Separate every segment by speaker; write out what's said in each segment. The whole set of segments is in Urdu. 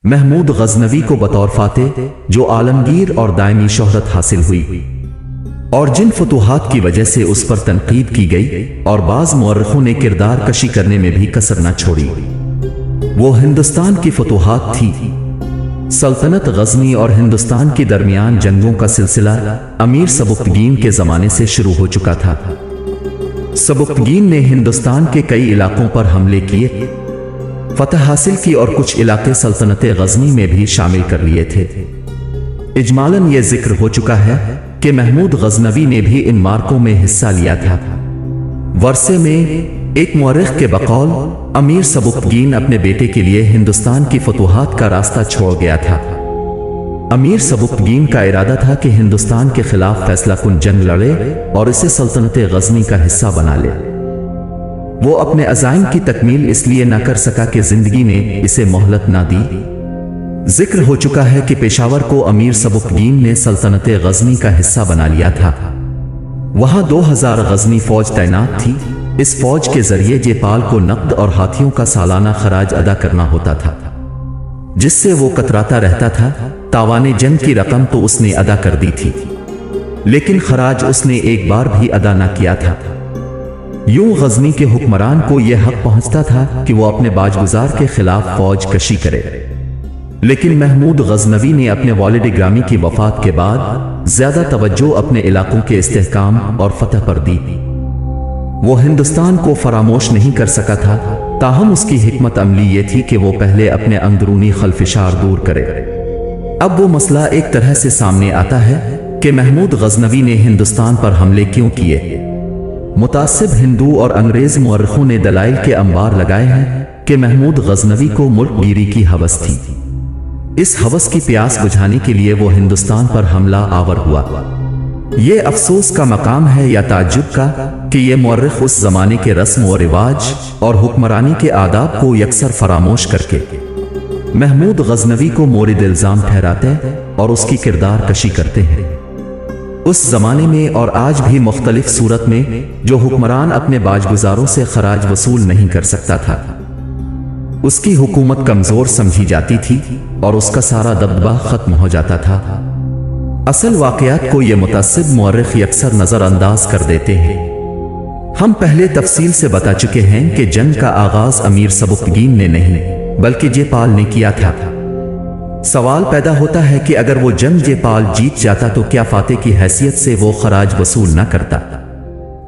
Speaker 1: محمود غزنوی کو بطور فاتح جو عالمگیر اور دائمی شہرت حاصل ہوئی اور جن فتوحات کی وجہ سے اس پر تنقید کی گئی اور بعض مورخوں نے کردار کشی کرنے میں بھی کسر نہ چھوڑی، وہ ہندوستان کی فتوحات تھی۔ سلطنت غزنی اور ہندوستان کے درمیان جنگوں کا سلسلہ امیر سبکتگین کے زمانے سے شروع ہو چکا تھا۔ سبکتگین نے ہندوستان کے کئی علاقوں پر حملے کیے، فتح حاصل کی اور کچھ علاقے سلطنت غزنی میں بھی شامل کر لیے تھے۔ اجمالاً یہ ذکر ہو چکا ہے کہ محمود غزنوی نے بھی ان مارکوں میں حصہ لیا تھا۔ ورثے میں ایک مورخ کے بقول امیر سبکتگین اپنے بیٹے کے لیے ہندوستان کی فتوحات کا راستہ چھوڑ گیا تھا۔ امیر سبکتگین کا ارادہ تھا کہ ہندوستان کے خلاف فیصلہ کن جنگ لڑے اور اسے سلطنت غزنی کا حصہ بنا لے۔ وہ اپنے عزائم کی تکمیل اس لیے نہ کر سکا کہ زندگی نے اسے مہلت نہ دی۔ ذکر ہو چکا ہے کہ پشاور کو امیر سبکتگین نے سلطنت غزنی کا حصہ بنا لیا تھا۔ وہاں 2000 غزنی فوج تعینات تھی۔ اس فوج کے ذریعے جے پال کو نقد اور ہاتھیوں کا سالانہ خراج ادا کرنا ہوتا تھا، جس سے وہ کتراتا رہتا تھا۔ تاوان جنگ کی رقم تو اس نے ادا کر دی تھی، لیکن خراج اس نے ایک بار بھی ادا نہ کیا تھا۔ یوں غزنی کے حکمران کو یہ حق پہنچتا تھا کہ وہ اپنے باجگزار کے خلاف فوج کشی کرے، لیکن محمود غزنوی نے اپنے والد گرامی کی وفات کے بعد زیادہ توجہ اپنے علاقوں کے استحکام اور فتح پر دی۔ وہ ہندوستان کو فراموش نہیں کر سکا تھا، تاہم اس کی حکمت عملی یہ تھی کہ وہ پہلے اپنے اندرونی خلفشار دور کرے۔ اب وہ مسئلہ ایک طرح سے سامنے آتا ہے کہ محمود غزنوی نے ہندوستان پر حملے کیوں کیے۔ متعصب ہندو اور انگریز مورخوں نے دلائل کے انبار لگائے ہیں کہ محمود غزنوی کو ملک گیری کی ہوس تھی۔ اس ہوس کی پیاس بجھانے کے لیے وہ ہندوستان پر حملہ آور ہوا۔ یہ افسوس کا مقام ہے یا تعجب کا کہ یہ مورخ اس زمانے کے رسم و رواج اور حکمرانی کے آداب کو یکسر فراموش کر کے محمود غزنوی کو مورد الزام ٹھہراتے اور اس کی کردار کشی کرتے ہیں۔ اس زمانے میں اور آج بھی مختلف صورت میں جو حکمران اپنے باجگزاروں سے خراج وصول نہیں کر سکتا تھا، اس کی حکومت کمزور سمجھی جاتی تھی اور اس کا سارا دبدبہ ختم ہو جاتا تھا۔ اصل واقعات کو یہ متعصب مورخ یکسر نظر انداز کر دیتے ہیں۔ ہم پہلے تفصیل سے بتا چکے ہیں کہ جنگ کا آغاز امیر سبکتگین نے نہیں بلکہ جے پال نے کیا تھا۔ سوال پیدا ہوتا ہے کہ اگر وہ جنگ جے پال جیت جاتا تو کیا فاتح کی حیثیت سے وہ خراج وصول نہ کرتا،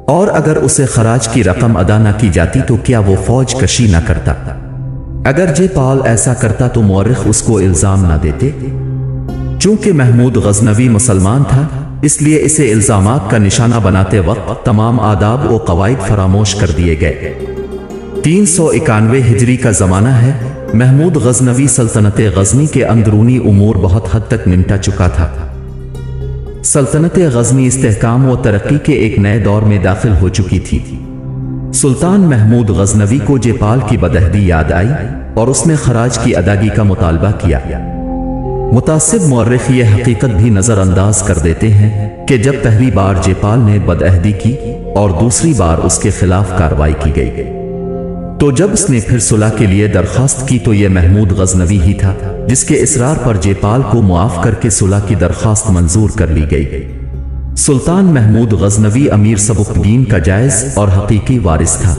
Speaker 1: اور اگر اسے خراج کی رقم ادا نہ کی جاتی تو کیا وہ فوج کشی نہ کرتا؟ اگر جے پال ایسا کرتا تو مورخ اس کو الزام نہ دیتے۔ چونکہ محمود غزنوی مسلمان تھا، اس لیے اسے الزامات کا نشانہ بناتے وقت تمام آداب و قواعد فراموش کر دیے گئے۔ 391 ہجری کا زمانہ ہے۔ محمود غزنوی سلطنت غزنی کے اندرونی امور بہت حد تک نمٹا چکا تھا۔ سلطنت غزنی استحکام و ترقی کے ایک نئے دور میں داخل ہو چکی تھی۔ سلطان محمود غزنوی کو جے پال کی بدعہدی یاد آئی اور اس نے خراج کی ادائیگی کا مطالبہ کیا۔ متعصب مورخ یہ حقیقت بھی نظر انداز کر دیتے ہیں کہ جب پہلی بار جے پال نے بدعہدی کی اور دوسری بار اس کے خلاف کارروائی کی گئی، تو جب اس نے پھر صلح کے لیے درخواست کی تو یہ محمود غزنوی ہی تھا جس کے اصرار پر جے پال کو معاف کر کے صلح کی درخواست منظور کر لی گئی۔ سلطان محمود غزنوی امیر سبکتگین کا جائز اور حقیقی وارث تھا۔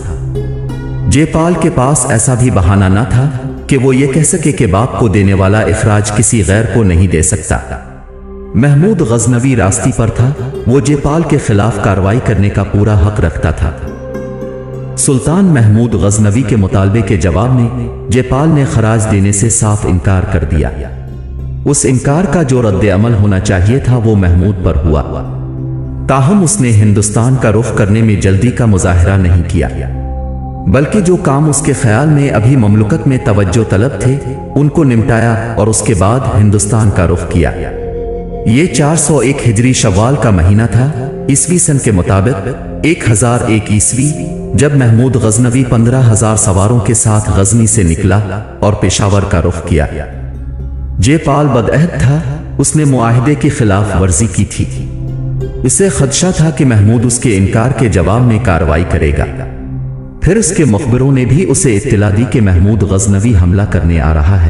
Speaker 1: جے پال کے پاس ایسا بھی بہانہ نہ تھا کہ وہ یہ کہہ سکے کہ باپ کو دینے والا اخراج کسی غیر کو نہیں دے سکتا۔ محمود غزنوی راستی پر تھا، وہ جے پال کے خلاف کارروائی کرنے کا پورا حق رکھتا تھا۔ سلطان محمود غزنوی کے مطالبے کے جواب میں جے پال نے خراج دینے سے صاف انکار کر دیا۔ اس انکار کا جو رد عمل ہونا چاہیے تھا وہ محمود پر ہوا، تاہم اس نے ہندوستان کا رخ کرنے میں جلدی کا مظاہرہ نہیں کیا، بلکہ جو کام اس کے خیال میں ابھی مملکت میں توجہ طلب تھے ان کو نمٹایا اور اس کے بعد ہندوستان کا رخ کیا۔ یہ 401 ہجری شوال کا مہینہ تھا، عیسوی سن کے مطابق 1001 عیسوی، جب محمود غزنوی 15,000 سواروں کے ساتھ غزنی سے نکلا اور پشاور کا رخ کیا۔ جے پال بدعہد تھا، اس نے معاہدے کی خلاف ورزی کی تھی۔ اسے خدشہ تھا کہ محمود اس کے انکار کے جواب میں کارروائی کرے گا۔ پھر اس کے مخبروں نے بھی اسے اطلاع دی کہ محمود غزنوی حملہ کرنے آ رہا ہے۔